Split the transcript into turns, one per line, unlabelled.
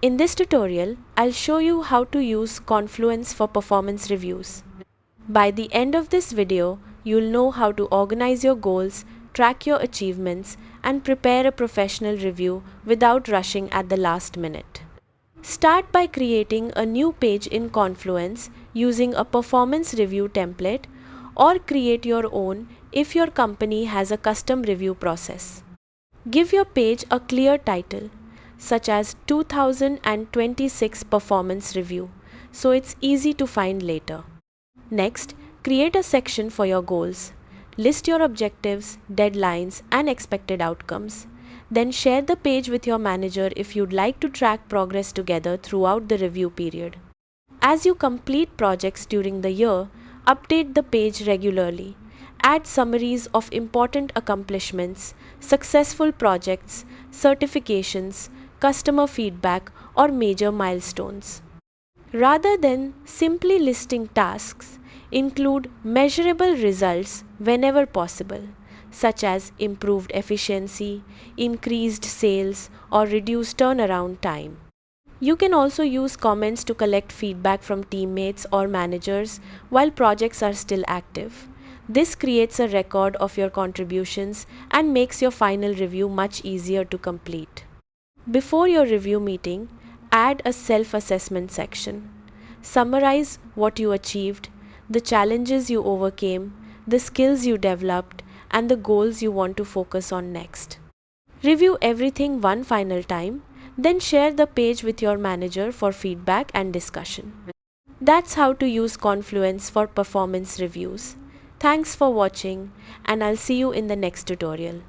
In this tutorial, I'll show you how to use Confluence for performance reviews. By the end of this video, you'll know how to organize your goals, track your achievements, and prepare a professional review without rushing at the last minute. Start by creating a new page in Confluence using a performance review template, or create your own if your company has a custom review process. Give your page a clear title, such as 2026 Performance Review, so it's easy to find later. Next, create a section for your goals. List your objectives, deadlines, and expected outcomes. Then share the page with your manager if you'd like to track progress together throughout the review period. As you complete projects during the year, update the page regularly. Add summaries of important accomplishments, successful projects, certifications, customer feedback, or major milestones. Rather than simply listing tasks, include measurable results whenever possible, such as improved efficiency, increased sales, or reduced turnaround time. You can also use comments to collect feedback from teammates or managers while projects are still active. This creates a record of your contributions and makes your final review much easier to complete. Before your review meeting, add a self-assessment section. Summarize what you achieved, the challenges you overcame, the skills you developed, and the goals you want to focus on next. Review everything one final time, then share the page with your manager for feedback and discussion. That's how to use Confluence for performance reviews. Thanks for watching, and I'll see you in the next tutorial.